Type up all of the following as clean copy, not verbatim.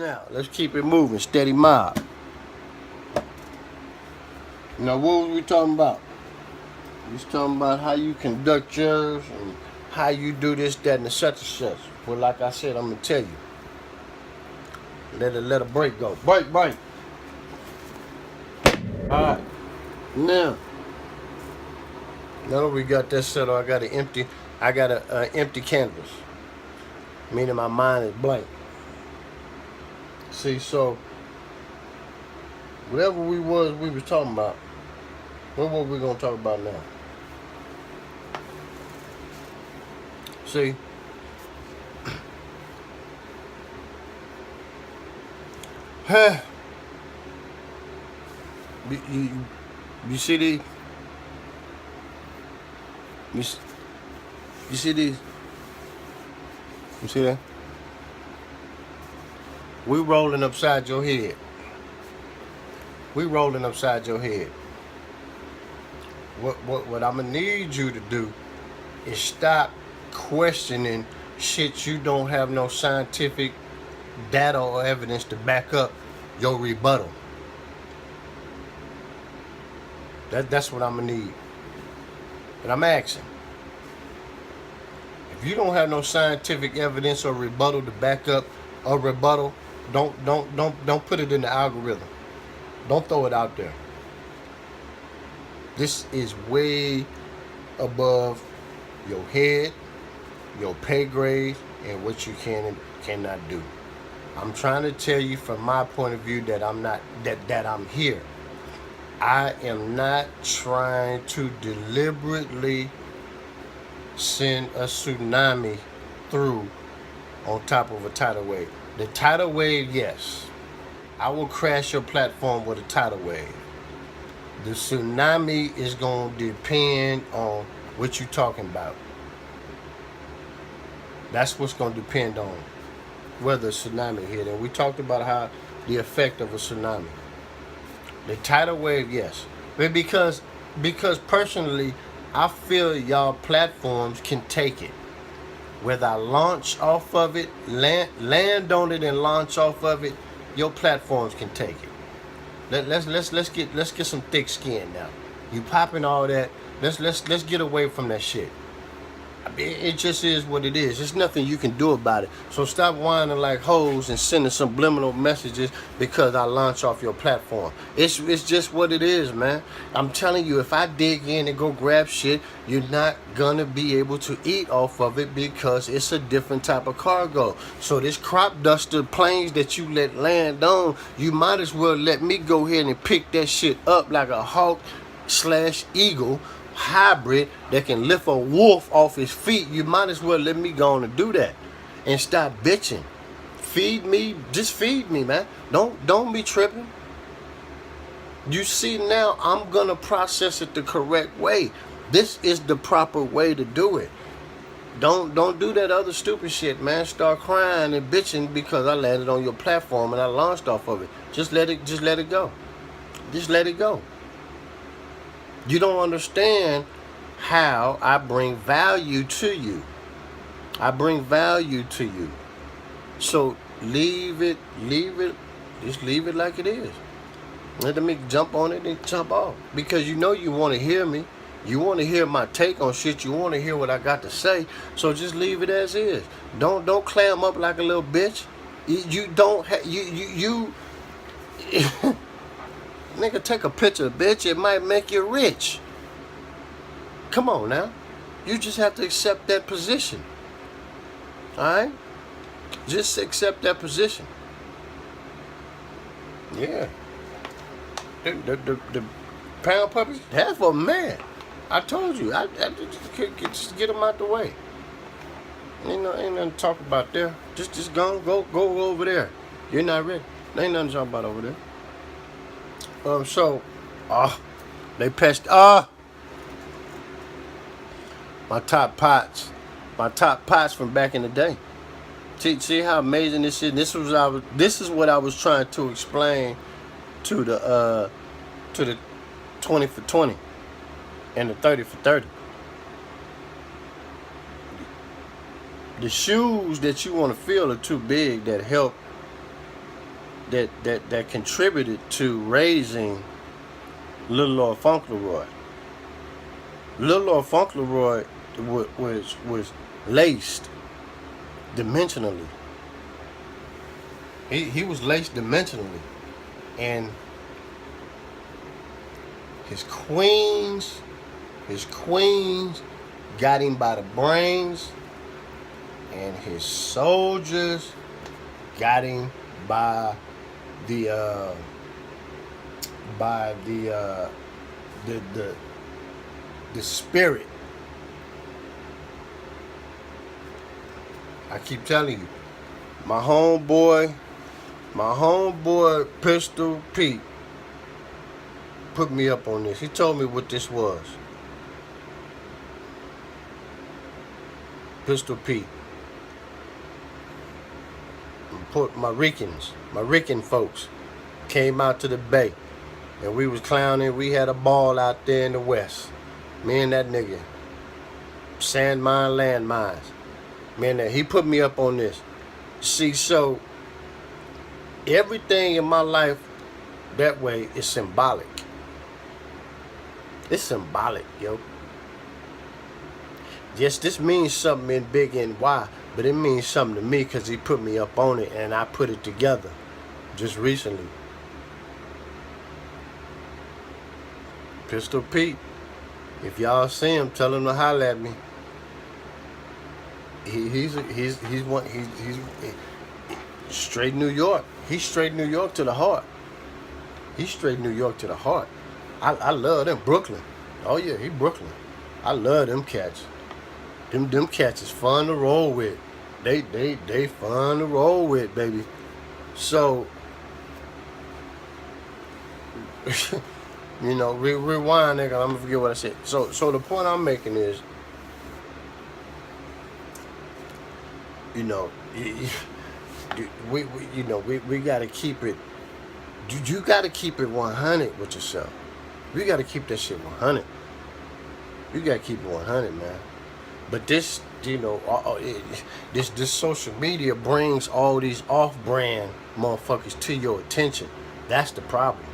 Now, let's keep it moving. Steady mob. Now, what was we talking about? We was talking about how you conduct yours and how you do this, that, and the such and such. But like I said, I'm going to tell you. Let a break go. Break. Alright. Now that we got that settled, I got an empty canvas. Meaning my mind is blank. See, so whatever we was talking about, what we gonna talk about now? See, you see these? You see these? You see that? We rolling upside your head. We rolling upside your head. What I'm gonna need you to do is stop questioning shit you don't have no scientific data or evidence to back up your rebuttal. That's what I'm gonna need. And I'm asking. If you don't have no scientific evidence or rebuttal to back up a rebuttal, don't put it in the algorithm. Don't throw it out there. This is way above your head, your pay grade, and what you can and cannot do. I'm trying to tell you from my point of view that I'm here. I am not trying to deliberately send a tsunami through on top of a tidal wave. The tidal wave, yes. I will crash your platform with a tidal wave. The tsunami is going to depend on what you're talking about. That's what's going to depend on whether a tsunami hit. And we talked about how the effect of a tsunami. The tidal wave, yes. But because personally, I feel y'all platforms can take it. Whether I launch off of it, land on it and launch off of it, your platforms can take it. Let's get some thick skin now. You popping all that. Let's get away from that shit. I mean, it just is what it is. There's nothing you can do about it. So stop whining like hoes and sending subliminal messages because I launch off your platform. It's just what it is, man. I'm telling you, if I dig in and go grab shit, you're not gonna be able to eat off of it because it's a different type of cargo. So this crop duster planes that you let land on, you might as well let me go ahead and pick that shit up like a hawk/eagle hybrid that can lift a wolf off his feet. You might as well let me go on and do that and stop bitching. Feed me, just feed me, man. Don't be tripping. You see, now I'm gonna process it the correct way. This is the proper way to do it. Don't do that other stupid shit, man. Start crying and bitching because I landed on your platform and I launched off of it. Just let it go. Just let it go. You don't understand how I bring value to you. I bring value to you. So leave it, just leave it like it is. Let me jump on it and jump off. Because you know you want to hear me. You want to hear my take on shit. You want to hear what I got to say. So just leave it as is. Don't clam up like a little bitch. You don't have, you nigga, take a picture, bitch. It might make you rich. Come on now. You just have to accept that position. Alright? Just accept that position. Yeah. The pound puppies, half of them mad. I told you. I just get them out the way. Ain't nothing to talk about there. Just go over there. You're not ready. There ain't nothing to talk about over there. They patched, my top pots from back in the day. See how amazing this is. This is what I was trying to explain to the 20 for 20 and the 30 for 30. The shoes that you want to fill are too big that help that contributed to raising Little Lord Fauntleroy. Little Lord Fauntleroy was laced dimensionally. He was laced dimensionally, and his queens got him by the brains, and his soldiers got him by the spirit. I keep telling you, my homeboy Pistol Pete put me up on this. He told me what this was. Pistol Pete. My Rican folks came out to the bay, and we was clowning. We had a ball out there in the west. Me and that nigga. Sand mine, land mines. Man, he put me up on this. See, so everything in my life that way is symbolic. It's symbolic, yo. Yes, this means something in big and why, but it means something to me because he put me up on it and I put it together just recently. Pistol Pete, if y'all see him, tell him to holler at me. He's straight New York. He's straight New York to the heart. He's straight New York to the heart. I love them. Brooklyn. Oh yeah, he Brooklyn. I love them cats. Them cats is fun to roll with. They fun to roll with, baby. So you know, rewind, nigga. I'm gonna forget what I said. So the point I'm making is, you know, we gotta keep it. You gotta keep it 100 with yourself. You gotta keep that shit 100. You gotta keep it 100, man. But this, you know, this social media brings all these off-brand motherfuckers to your attention. That's the problem.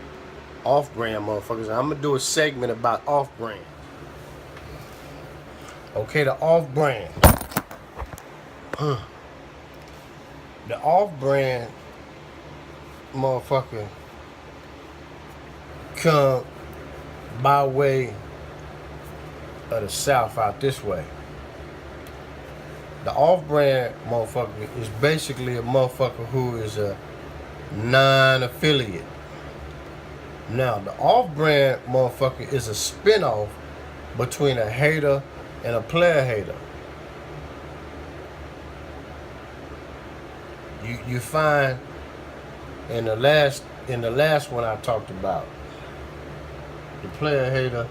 Off-brand motherfuckers. I'm gonna do a segment about off-brand. Okay, the off-brand. The off-brand motherfucker come by way of the South out this way. The off-brand motherfucker is basically a motherfucker who is a non-affiliate. Now, the off-brand motherfucker is a spinoff between a hater and a player hater. You find in the last one I talked about, the player hater,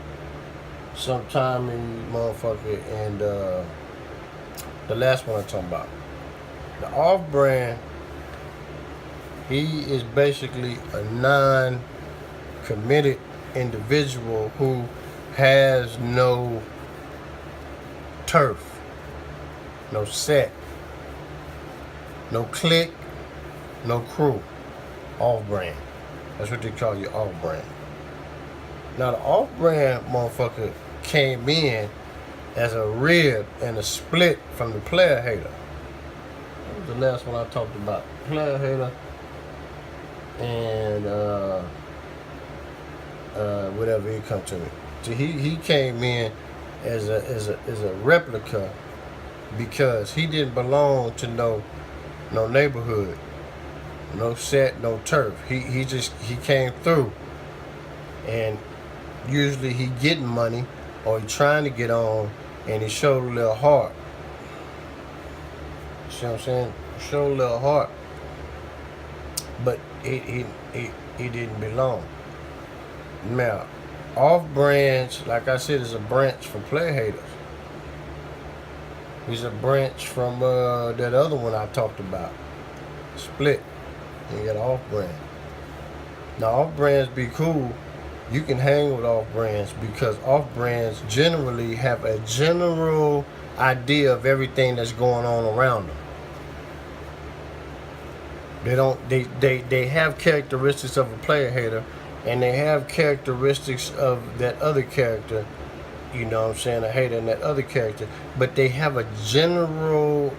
sometime in motherfucker, and the last one I talked about, the off-brand, he is basically a non-committed individual who has no turf, no set, no clique, no crew. Off-brand. That's what they call you, off-brand. Now the off-brand motherfucker came in as a rib and a split from the player hater. That was the last one I talked about. Player hater and whatever he come to me. So he came in as a replica because he didn't belong to no neighborhood, no set, no turf. He came through, and usually he getting money or he trying to get on, and he showed a little heart. See what I'm saying? Showed a little heart, but he didn't belong. Now, off branch, like I said, is a branch for player haters. He's a branch from that other one I talked about. Split. You got off brand. Now off brands be cool. You can hang with off brands because off brands generally have a general idea of everything that's going on around them. They don't. They have characteristics of a player hater, and they have characteristics of that other character. You know what I'm saying? A hater and that other character, but they have a general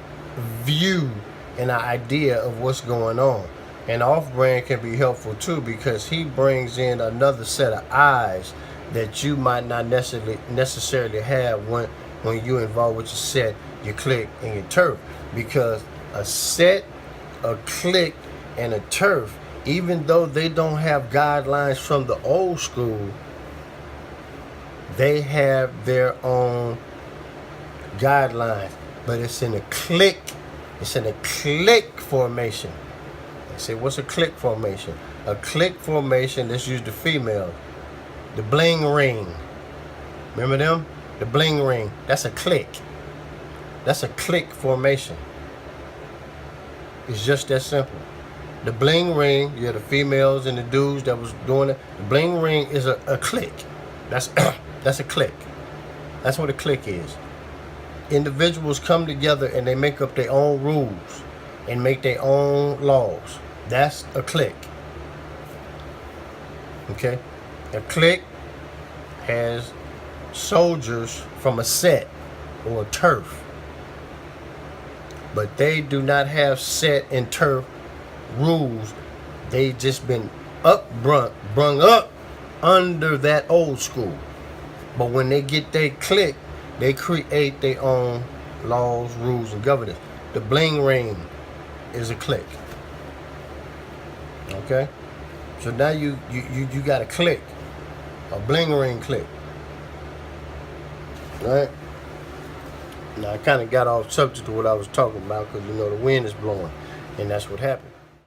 view and an idea of what's going on. And off-brand can be helpful too, because he brings in another set of eyes that you might not necessarily have when you involved with your set, your clique, and your turf. Because a set, a clique, and a turf, even though they don't have guidelines from the old school, they have their own guidelines. But it's in a clique. It's in a clique formation. I say, what's a clique formation? A clique formation, let's use the female. The bling ring. Remember them? The bling ring. That's a clique. That's a clique formation. It's just that simple. The bling ring, yeah, the females and the dudes that was doing it. The bling ring is a clique. That's that's a clique. That's what a clique is. Individuals come together and they make up their own rules and make their own laws. That's a clique. Okay? A clique has soldiers from a set or a turf. But they do not have set and turf rules. They just been brung up under that old school. But when they get their clique, they create their own laws, rules, and governance. The bling ring is a clique. Okay? So now you got a clique. A bling ring clique. Right? Now I kind of got off subject to what I was talking about, because the wind is blowing, and that's what happened.